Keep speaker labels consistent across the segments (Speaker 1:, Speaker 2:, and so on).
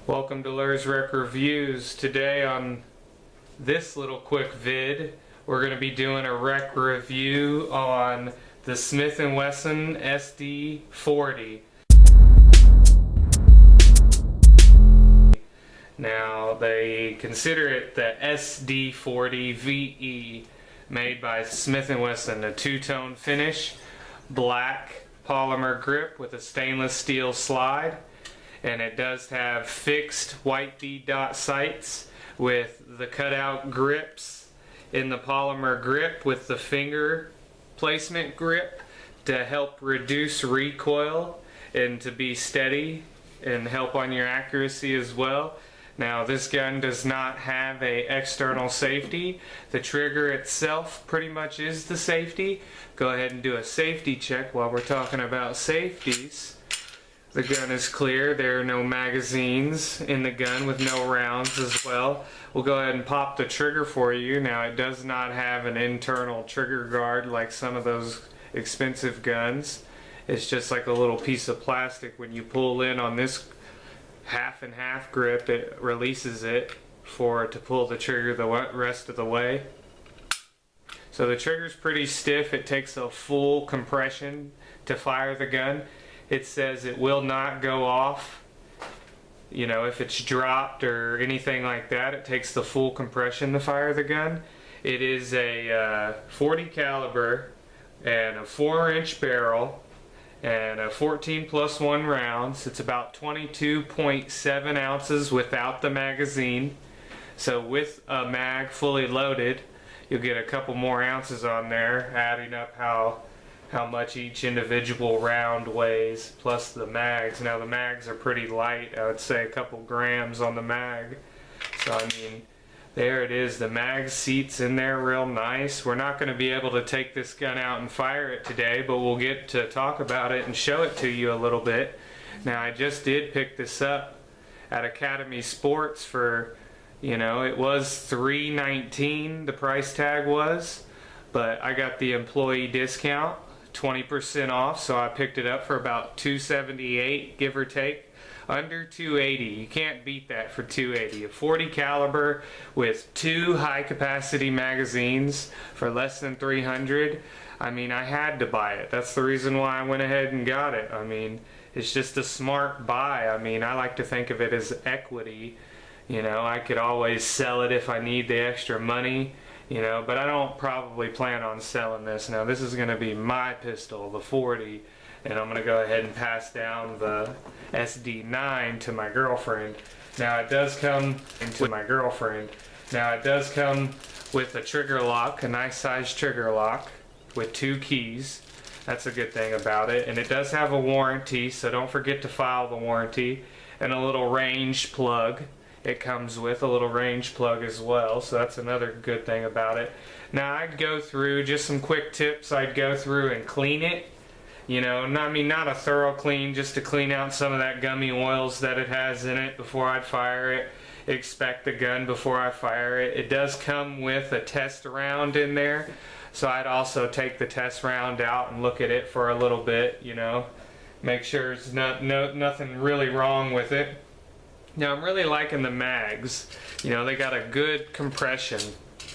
Speaker 1: Welcome to LersRecReviews. Today on this little quick vid, we're going to be doing a rec review on the Smith Wesson SD40. Now they consider it the SD40VE, made by Smith Wesson, a two-tone finish, black polymer grip with a stainless steel slide. And it does have fixed white bead dot sights with the cutout grips in the polymer grip with the finger placement grip to help reduce recoil and to be steady and help on your accuracy as well. Now this gun does not have a external safety. The trigger itself pretty much is the safety. Go ahead and do a safety check while we're talking about safeties. The gun is clear. There are no magazines in the gun with no rounds as well. We'll go ahead and pop the trigger for you. Now it does not have an internal trigger guard like some of those expensive guns. It's just like a little piece of plastic. When you pull in on this half and half grip, it releases it to pull the trigger the rest of the way. So the trigger's pretty stiff. It takes a full compression to fire the gun. It says it will not go off, you know, if it's dropped or anything like that. It takes the full compression to fire the gun. It is a 40 caliber and a 4-inch barrel and a 14+1 rounds. It's about 22.7 ounces without the magazine. So with a mag fully loaded, you'll get a couple more ounces on there, adding up how much each individual round weighs, plus the mags. Now the mags are pretty light. I would say a couple grams on the mag. So I mean, there it is. The mag seat's in there real nice. We're not going to be able to take this gun out and fire it today, but we'll get to talk about it and show it to you a little bit. Now I just did pick this up at Academy Sports for, you know, it was $319 the price tag was, but I got the employee discount, 20% off, so I picked it up for about $278, give or take, under $280. You can't beat that for $280. A 40 caliber with 2 high capacity magazines for less than $300. I mean, I had to buy it. That's the reason why I went ahead and got it. I mean, it's just a smart buy. I mean, I like to think of it as equity. You know, I could always sell it if I need the extra money. You know, but I don't probably plan on selling this. Now this is going to be my pistol, the 40, and I'm going to go ahead and pass down the SD9 to my girlfriend. Now it does come with a trigger lock, a nice size trigger lock with 2 keys. That's a good thing about it. And it does have a warranty, so don't forget to file the warranty, and a little range plug. It comes with a little range plug as well, so that's another good thing about it. Now I'd go through just some quick tips. I'd go through and clean it, you know, not a thorough clean, just to clean out some of that gummy oils that it has in it before I'd fire it. Inspect the gun before I fire it. It does come with a test round in there, so I'd also take the test round out and look at it for a little bit, you know, make sure there's nothing really wrong with it. Now I'm really liking the mags. You know, they got a good compression,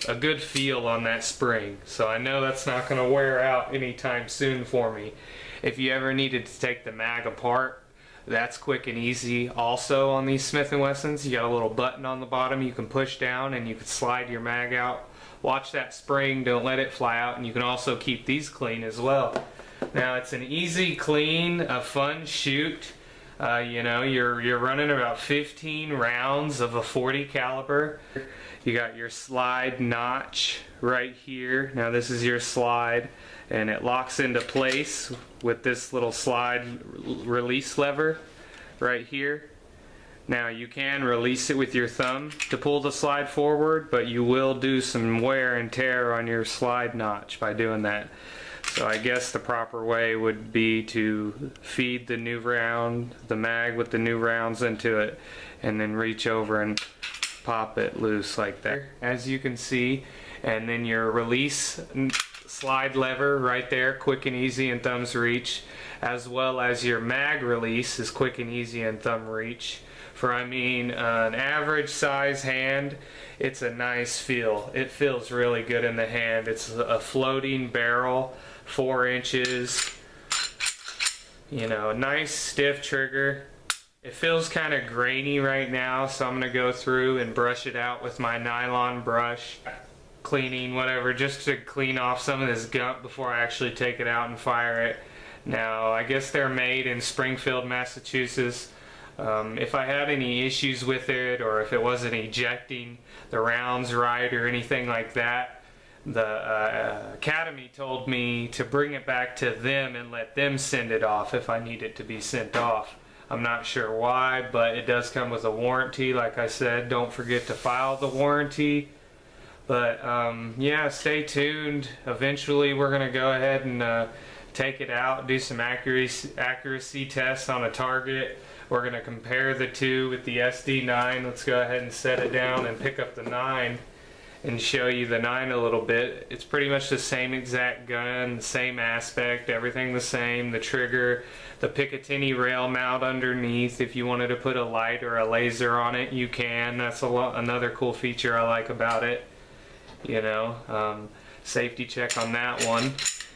Speaker 1: a good feel on that spring. So I know that's not going to wear out anytime soon for me. If you ever needed to take the mag apart, that's quick and easy also on these Smith & Wessons. You got a little button on the bottom you can push down and you can slide your mag out. Watch that spring, don't let it fly out, and you can also keep these clean as well. Now it's an easy clean, a fun shoot. You know, you're running about 15 rounds of a 40 caliber. You got your slide notch right here. Now this is your slide, and it locks into place with this little slide release lever right here. Now you can release it with your thumb to pull the slide forward, but you will do some wear and tear on your slide notch by doing that. So I guess the proper way would be to feed the new round, the mag with the new rounds into it, and then reach over and pop it loose like that, as you can see. And then your release slide lever right there, quick and easy in thumb's reach. as well as your mag release is quick and easy in thumb reach. For an average size hand, it's a nice feel. It feels really good in the hand. It's a floating barrel, 4 inches, you know, nice stiff trigger. It feels kind of grainy right now, so I'm going to go through and brush it out with my nylon brush, cleaning whatever, just to clean off some of this gunk before I actually take it out and fire it. Now, I guess they're made in Springfield, Massachusetts. If I had any issues with it, or if it wasn't ejecting the rounds right or anything like that, the Academy told me to bring it back to them and let them send it off if I need it to be sent off. I'm not sure why, but it does come with a warranty. Like I said, don't forget to file the warranty. But yeah, stay tuned. Eventually we're going to go ahead and take it out, do some accuracy tests on a target. We're going to compare the two with the SD9. Let's go ahead and set it down and pick up the 9 and show you the 9 a little bit. It's pretty much the same exact gun, the same aspect, everything the same. The trigger, the Picatinny rail mount underneath. If you wanted to put a light or a laser on it, you can. That's another cool feature I like about it. You know, safety check on that one.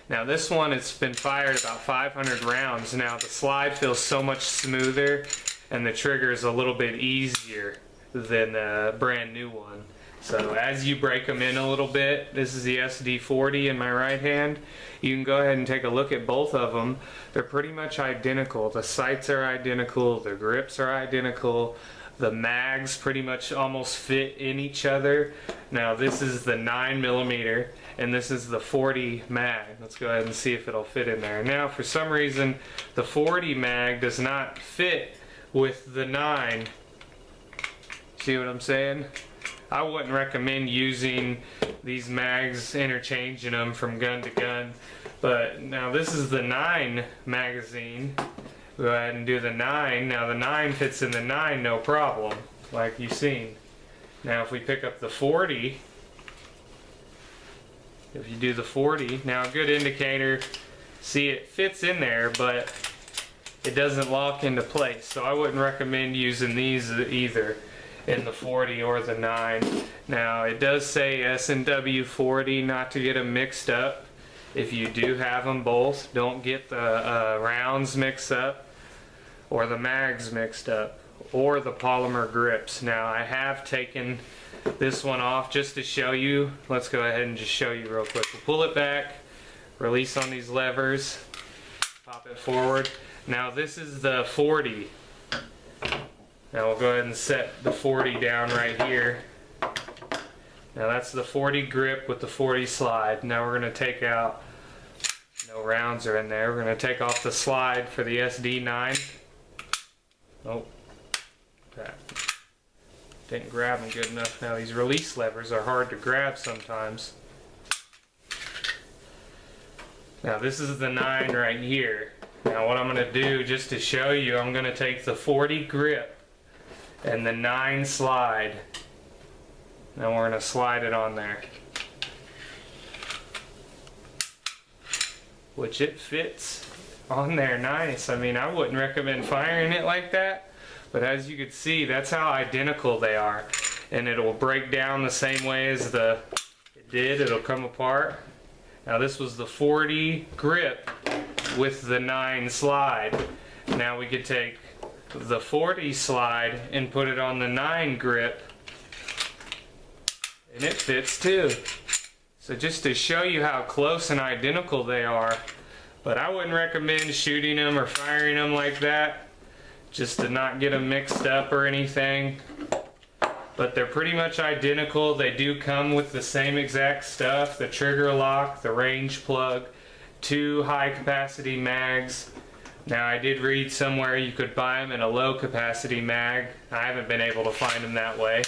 Speaker 1: Now this one, it's been fired about 500 rounds. Now the slide feels so much smoother and the trigger is a little bit easier than the brand new one. So as you break them in a little bit, this is the SD40 in my right hand. You can go ahead and take a look at both of them. They're pretty much identical. The sights are identical, the grips are identical. The mags pretty much almost fit in each other. Now this is the 9mm and this is the 40 mag. Let's go ahead and see if it'll fit in there. Now for some reason the 40 mag does not fit with the 9. See what I'm saying? I wouldn't recommend using these mags, interchanging them from gun to gun. But now this is the 9 magazine. Go ahead and do the 9. Now the 9 fits in the 9 no problem, like you've seen. Now if we pick up the 40, if you do the 40, now a good indicator, see it fits in there, but it doesn't lock into place. So I wouldn't recommend using these either in the 40 or the 9. Now it does say S&W 40, not to get them mixed up. If you do have them both, don't get the rounds mixed up or the mags mixed up or the polymer grips. Now I have taken this one off just to show you. Let's go ahead and just show you real quick. We'll pull it back, release on these levers, pop it forward. Now this is the 40. Now we'll go ahead and set the 40 down right here. Now that's the 40 grip with the 40 slide. Now we're going to take out, no rounds are in there, we're going to take off the slide for the SD9. Oh, that didn't grab them good enough. Now these release levers are hard to grab sometimes. Now this is the 9 right here. Now what I'm going to do, just to show you, I'm going to take the 40 grip and the 9 slide. Now we're going to slide it on there, which it fits on there nice. I mean, I wouldn't recommend firing it like that, but as you can see, that's how identical they are. And it'll break down the same way as it did. It'll come apart. Now this was the 40 grip with the 9 slide. Now we could take the 40 slide and put it on the 9 grip, and it fits too. So just to show you how close and identical they are, but I wouldn't recommend shooting them or firing them like that, just to not get them mixed up or anything. But they're pretty much identical. They do come with the same exact stuff: the trigger lock, the range plug, 2 high capacity mags. Now I did read somewhere you could buy them in a low capacity mag. I haven't been able to find them that way.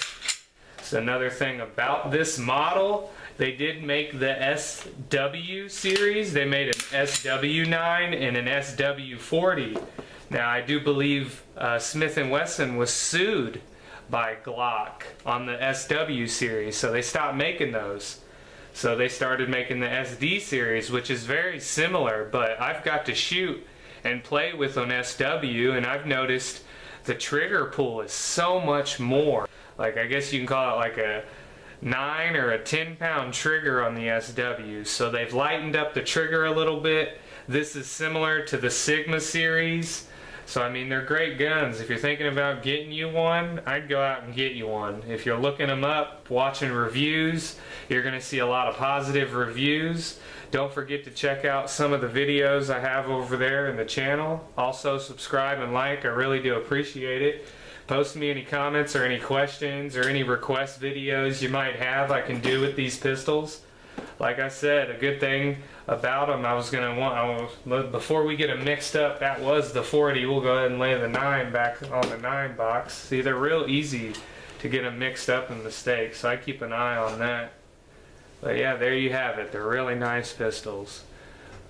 Speaker 1: So another thing about this model, they did make the SW series. They made an SW9 and an SW40. Now I do believe Smith Wesson was sued by Glock on the SW series, so they stopped making those. So they started making the SD series, which is very similar, but I've got to shoot and play with on SW, and I've noticed the trigger pull is so much more. Like, I guess you can call it like a 9 or a 10-pound trigger on the SW. So they've lightened up the trigger a little bit. This is similar to the Sigma series. So I mean, they're great guns. If you're thinking about getting you one, I'd go out and get you one. If you're looking them up, watching reviews, you're going to see a lot of positive reviews. Don't forget to check out some of the videos I have over there in the channel. Also subscribe and like, I really do appreciate it. Post me any comments or any questions or any request videos you might have I can do with these pistols. Like I said, a good thing about them, before we get them mixed up, that was the 40. We'll go ahead and lay the 9 back on the 9 box. See, they're real easy to get them mixed up in mistakes, so I keep an eye on that. But yeah, there you have it. They're really nice pistols.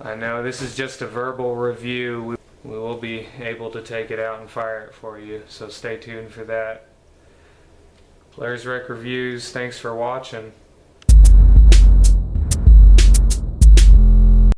Speaker 1: I know this is just a verbal review. We will be able to take it out and fire it for you, so stay tuned for that. LersRecReviews, thanks for watching.